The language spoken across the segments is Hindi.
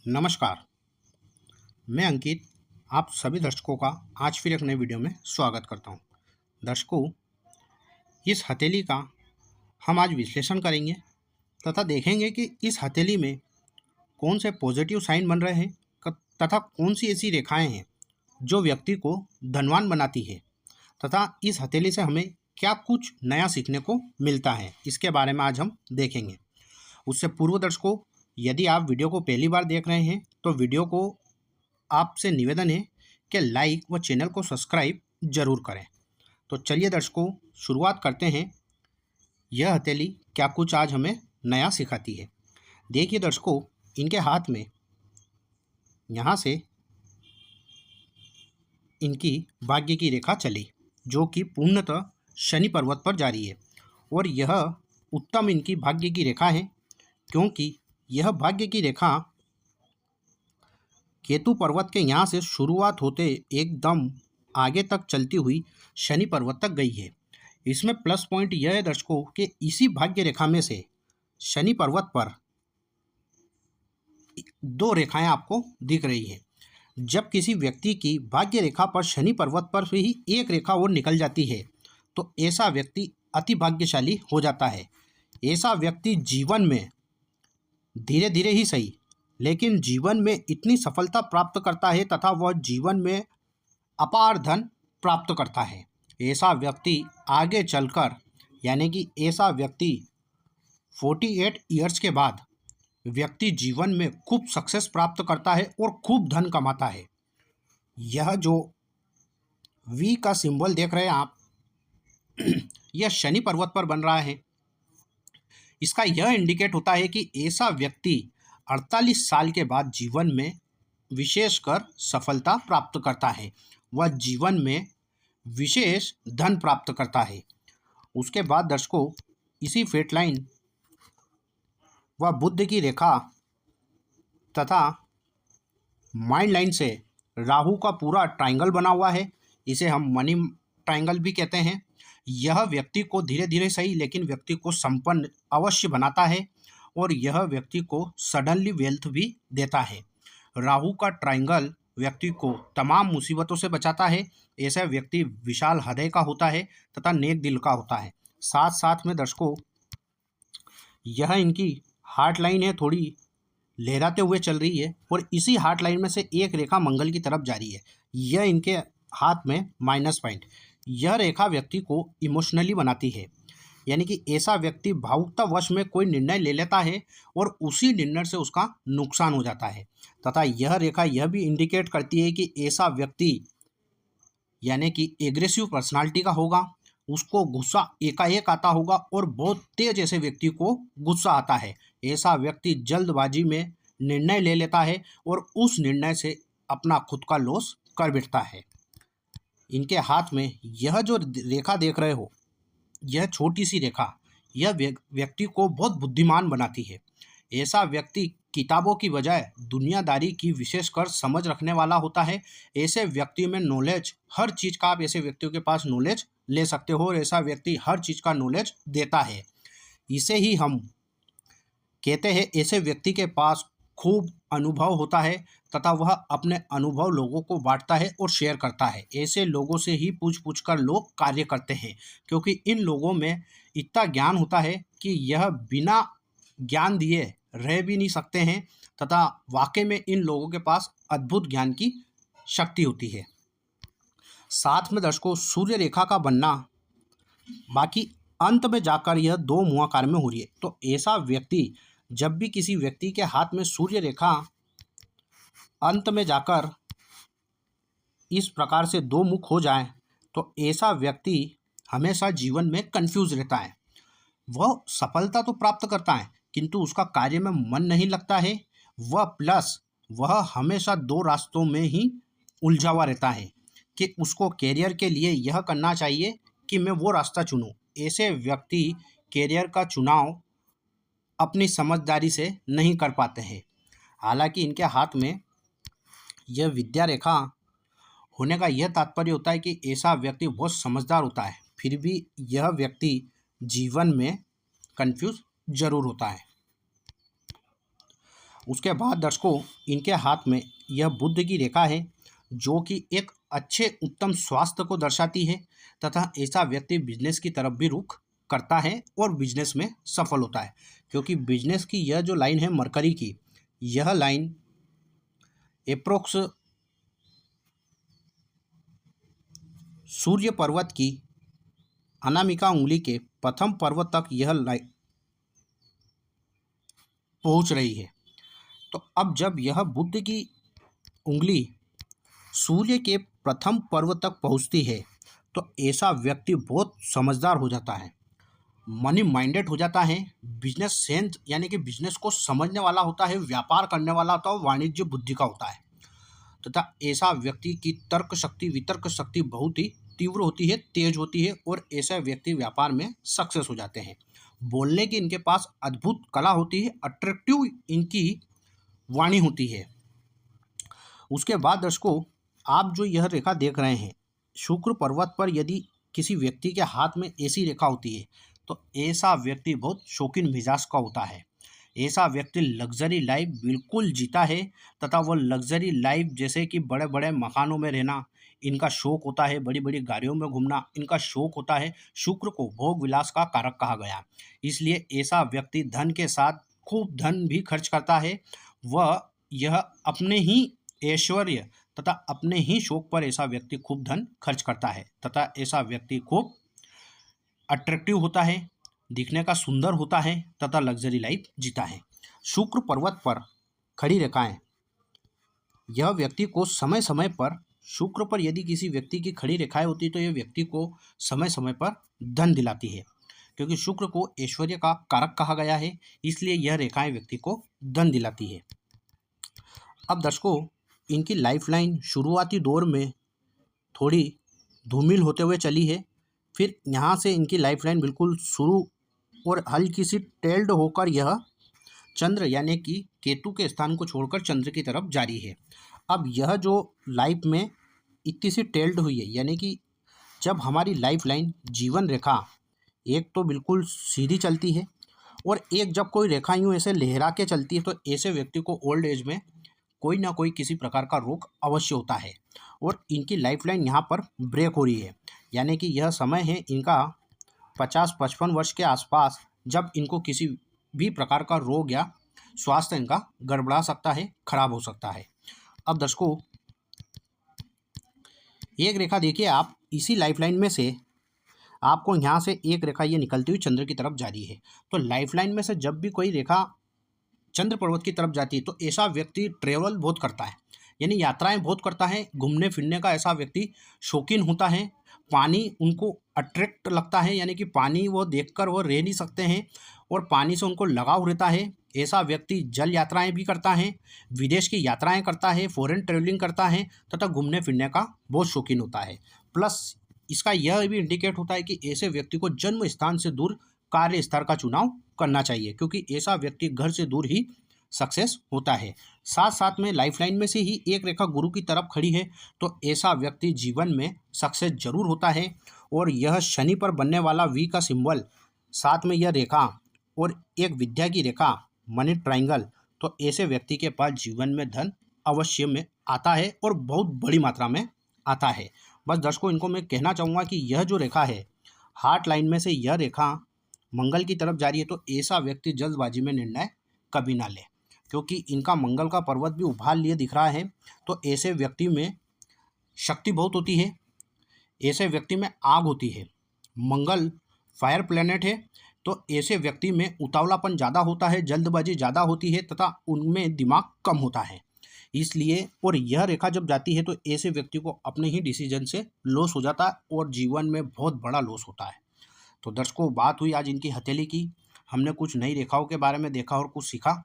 नमस्कार, मैं अंकित आप सभी दर्शकों का आज फिर एक नए वीडियो में स्वागत करता हूं। दर्शकों, इस हथेली का हम आज विश्लेषण करेंगे तथा देखेंगे कि इस हथेली में कौन से पॉजिटिव साइन बन रहे हैं तथा कौन सी ऐसी रेखाएं हैं जो व्यक्ति को धनवान बनाती है तथा इस हथेली से हमें क्या कुछ नया सीखने को मिलता है, इसके बारे में आज हम देखेंगे। उससे पूर्व दर्शकों, यदि आप वीडियो को पहली बार देख रहे हैं तो वीडियो को आपसे निवेदन है कि लाइक व चैनल को सब्सक्राइब जरूर करें। तो चलिए दर्शकों, शुरुआत करते हैं। यह हथेली क्या कुछ आज हमें नया सिखाती है। देखिए दर्शकों, इनके हाथ में यहाँ से इनकी भाग्य की रेखा चली जो कि पूर्णतः शनि पर्वत पर जा रही है और यह उत्तम इनकी भाग्य की रेखा है, क्योंकि यह भाग्य की रेखा केतु पर्वत के यहाँ से शुरुआत होते एकदम आगे तक चलती हुई शनि पर्वत तक गई है। इसमें प्लस पॉइंट यह है दर्शकों कि इसी भाग्य रेखा में से शनि पर्वत पर दो रेखाएं आपको दिख रही है। जब किसी व्यक्ति की भाग्य रेखा पर शनि पर्वत पर ही एक रेखा और निकल जाती है तो ऐसा व्यक्ति अति भाग्यशाली हो जाता है। ऐसा व्यक्ति जीवन में धीरे धीरे ही सही लेकिन जीवन में इतनी सफलता प्राप्त करता है तथा वह जीवन में अपार धन प्राप्त करता है। ऐसा व्यक्ति आगे चलकर यानी कि ऐसा व्यक्ति 48 ईयर्स के बाद व्यक्ति जीवन में खूब सक्सेस प्राप्त करता है और खूब धन कमाता है। यह जो वी का सिंबल देख रहे हैं आप, यह शनि पर्वत पर बन रहा है। इसका यह इंडिकेट होता है कि ऐसा व्यक्ति 48 साल के बाद जीवन में विशेषकर सफलता प्राप्त करता है, वह जीवन में विशेष धन प्राप्त करता है। उसके बाद दर्शकों, इसी फेट लाइन व बुध की रेखा तथा माइंड लाइन से राहु का पूरा ट्रायंगल बना हुआ है। इसे हम मनी ट्रायंगल भी कहते हैं। यह व्यक्ति को धीरे धीरे सही लेकिन व्यक्ति को संपन्न अवश्य बनाता है और यह व्यक्ति को सडनली वेल्थ भी देता है। राहु का ट्रायंगल व्यक्ति को तमाम मुसीबतों से बचाता है। ऐसा व्यक्ति विशाल हृदय का होता है तथा नेक दिल का होता है। साथ साथ में दर्शकों, यह इनकी हार्ट लाइन है, थोड़ी लहराते हुए चल रही है और इसी हार्ट लाइन में से एक रेखा मंगल की तरफ जा रही है। यह इनके हाथ में माइनस पॉइंट। यह रेखा व्यक्ति को इमोशनली बनाती है, यानी कि ऐसा व्यक्ति भावुकतावश में कोई निर्णय ले लेता है और उसी निर्णय से उसका नुकसान हो जाता है। तथा यह रेखा यह भी इंडिकेट करती है कि ऐसा व्यक्ति यानी कि एग्रेसिव पर्सनालिटी का होगा, उसको गुस्सा एकाएक आता होगा और बहुत तेज ऐसे व्यक्ति को गुस्सा आता है। ऐसा व्यक्ति जल्दबाजी में निर्णय ले लेता है और उस निर्णय से अपना खुद का लॉस कर बैठता है। इनके हाथ में यह जो रेखा देख रहे हो, यह छोटी सी रेखा यह व्यक्ति को बहुत बुद्धिमान बनाती है। ऐसा व्यक्ति किताबों की बजाय दुनियादारी की विशेषकर समझ रखने वाला होता है। ऐसे व्यक्ति में नॉलेज, हर चीज़ का आप ऐसे व्यक्तियों के पास नॉलेज ले सकते हो और ऐसा व्यक्ति हर चीज़ का नॉलेज देता है। इसे ही हम कहते हैं, ऐसे व्यक्ति के पास खूब अनुभव होता है तथा वह अपने अनुभव लोगों को बांटता है और शेयर करता है। ऐसे लोगों से ही पूछ पूछ कर लोग कार्य करते हैं, क्योंकि इन लोगों में इतना ज्ञान होता है कि यह बिना ज्ञान दिए रह भी नहीं सकते हैं तथा वाकई में इन लोगों के पास अद्भुत ज्ञान की शक्ति होती है। साथ में दर्शकों, सूर्य रेखा का बनना बाकी अंत में जाकर यह दो मुहाकार में हो रही है। तो ऐसा व्यक्ति, जब भी किसी व्यक्ति के हाथ में सूर्य रेखा अंत में जाकर इस प्रकार से दो मुख हो जाए तो ऐसा व्यक्ति हमेशा जीवन में कंफ्यूज रहता है। वह सफलता तो प्राप्त करता है किंतु उसका कार्य में मन नहीं लगता है। वह हमेशा दो रास्तों में ही उलझा हुआ रहता है कि उसको कैरियर के लिए यह करना चाहिए कि मैं वो रास्ता चुनूं। ऐसे व्यक्ति कैरियर का चुनाव अपनी समझदारी से नहीं कर पाते हैं। हालांकि इनके हाथ में यह विद्या रेखा होने का यह तात्पर्य होता है कि ऐसा व्यक्ति बहुत समझदार होता है, फिर भी यह व्यक्ति जीवन में कंफ्यूज जरूर होता है। उसके बाद दर्शकों इनके हाथ में यह बुद्ध की रेखा है जो कि एक अच्छे उत्तम स्वास्थ्य को दर्शाती है तथा ऐसा व्यक्ति बिजनेस की तरफ भी रुख करता है और बिजनेस में सफल होता है, क्योंकि बिजनेस की यह जो लाइन है मरकरी की, यह लाइन एप्रोक्स सूर्य पर्वत की अनामिका उंगली के प्रथम पर्वत तक यह लाइन पहुंच रही है। तो अब जब यह बुद्ध की उंगली सूर्य के प्रथम पर्वत तक पहुंचती है तो ऐसा व्यक्ति बहुत समझदार हो जाता है, मनी माइंडेड हो जाता है, बिजनेस सेंस यानी कि बिजनेस को समझने वाला होता है, व्यापार करने वाला होता है, वाणिज्य बुद्धि का होता है तथा ऐसा व्यक्ति की तर्क शक्ति वितर्क शक्ति बहुत ही तीव्र होती है, तेज होती है और ऐसा व्यक्ति व्यापार में सक्सेस हो जाते हैं। बोलने की इनके पास अद्भुत कला होती है, अट्रैक्टिव इनकी वाणी होती है। उसके बाद दर्शकों आप जो यह रेखा देख रहे हैं, शुक्र पर्वत पर यदि किसी व्यक्ति के हाथ में ऐसी रेखा होती है तो ऐसा व्यक्ति बहुत शौकीन मिजाज का होता है। ऐसा व्यक्ति लग्जरी लाइफ बिल्कुल जीता है तथा वह लग्जरी लाइफ जैसे कि बड़े बड़े मकानों में रहना इनका शौक होता है, बड़ी बड़ी गाड़ियों में घूमना इनका शौक होता है। शुक्र को भोग विलास का कारक कहा गया, इसलिए ऐसा व्यक्ति धन के साथ खूब धन भी खर्च करता है। वह यह अपने ही ऐश्वर्य तथा अपने ही शौक पर ऐसा व्यक्ति खूब धन खर्च करता है तथा ऐसा व्यक्ति खूब अट्रैक्टिव होता है, दिखने का सुंदर होता है तथा लग्जरी लाइफ जीता है। शुक्र पर्वत पर खड़ी रेखाएं यह व्यक्ति को समय समय पर, शुक्र पर यदि किसी व्यक्ति की खड़ी रेखाएं होती तो यह व्यक्ति को समय समय पर धन दिलाती है, क्योंकि शुक्र को ऐश्वर्य का कारक कहा गया है, इसलिए यह रेखाएं व्यक्ति को धन दिलाती है। अब दर्शकों इनकी लाइफ लाइन शुरुआती दौर में थोड़ी धूमिल होते हुए चली है, फिर यहाँ से इनकी लाइफ लाइन बिल्कुल शुरू और हल्की सी टेल्ड होकर यह चंद्र यानी कि केतु के स्थान को छोड़कर चंद्र की तरफ जारी है। अब यह जो लाइफ में इतनी सी टेल्ड हुई है, यानी कि जब हमारी लाइफ लाइन जीवन रेखा एक तो बिल्कुल सीधी चलती है और एक जब कोई रेखा यूँ ऐसे लहरा के चलती है, तो ऐसे व्यक्ति को ओल्ड एज में कोई ना कोई किसी प्रकार का रोग अवश्य होता है और इनकी लाइफ लाइन यहाँ पर ब्रेक हो रही है, यानी कि यह समय है इनका 50-55 वर्ष के आसपास, जब इनको किसी भी प्रकार का रोग या स्वास्थ्य इनका गड़बड़ा सकता है, खराब हो सकता है। अब दर्शकों एक रेखा देखिए आप, इसी लाइफ लाइन में से आपको यहाँ से एक रेखा ये निकलती हुई चंद्र की तरफ जा रही है। तो लाइफ लाइन में से जब भी कोई रेखा चंद्र पर्वत की तरफ जाती है तो ऐसा व्यक्ति ट्रेवल बहुत करता है, यानी यात्राएं बहुत करता है, घूमने फिरने का ऐसा व्यक्ति शौकीन होता है। पानी उनको अट्रैक्ट लगता है, यानी कि पानी वो देखकर वो रह नहीं सकते हैं और पानी से उनको लगाव रहता है। ऐसा व्यक्ति जल यात्राएं भी करता है, विदेश की यात्राएं करता है, फॉरेन ट्रेवलिंग करता है तथा घूमने फिरने का बहुत शौकीन होता है। प्लस इसका यह भी इंडिकेट होता है कि ऐसे व्यक्ति को जन्म स्थान से दूर कार्य स्थल का चुनाव करना चाहिए, क्योंकि ऐसा व्यक्ति घर से दूर ही सक्सेस होता है। साथ साथ में लाइफ लाइन में से ही एक रेखा गुरु की तरफ खड़ी है तो ऐसा व्यक्ति जीवन में सक्सेस जरूर होता है। और यह शनि पर बनने वाला वी का सिंबल, साथ में यह रेखा और एक विद्या की रेखा मनी ट्राइंगल, तो ऐसे व्यक्ति के पास जीवन में धन अवश्य में आता है और बहुत बड़ी मात्रा में आता है। बस दर्शकों इनको मैं कहना चाहूँगा कि यह जो रेखा है हार्ट लाइन में से यह रेखा मंगल की तरफ जा रही है, तो ऐसा व्यक्ति जल्दबाजी में निर्णय कभी ना ले, क्योंकि इनका मंगल का पर्वत भी उभार लिए दिख रहा है। तो ऐसे व्यक्ति में शक्ति बहुत होती है, ऐसे व्यक्ति में आग होती है। मंगल फायर प्लैनेट है, तो ऐसे व्यक्ति में उतावलापन ज़्यादा होता है, जल्दबाजी ज़्यादा होती है तथा उनमें दिमाग कम होता है। इसलिए और यह रेखा जब जाती है तो ऐसे व्यक्ति को अपने ही डिसीजन से लॉस हो जाता है और जीवन में बहुत बड़ा लॉस होता है। तो दर्शकों बात हुई आज इनकी हथेली की, हमने कुछ नई रेखाओं के बारे में देखा और कुछ सीखा।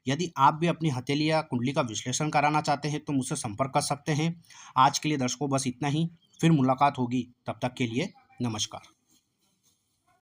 यदि आप भी अपनी हथेली या कुंडली का विश्लेषण कराना चाहते हैं तो मुझसे संपर्क कर सकते हैं। आज के लिए दर्शकों बस इतना ही, फिर मुलाकात होगी, तब तक के लिए नमस्कार।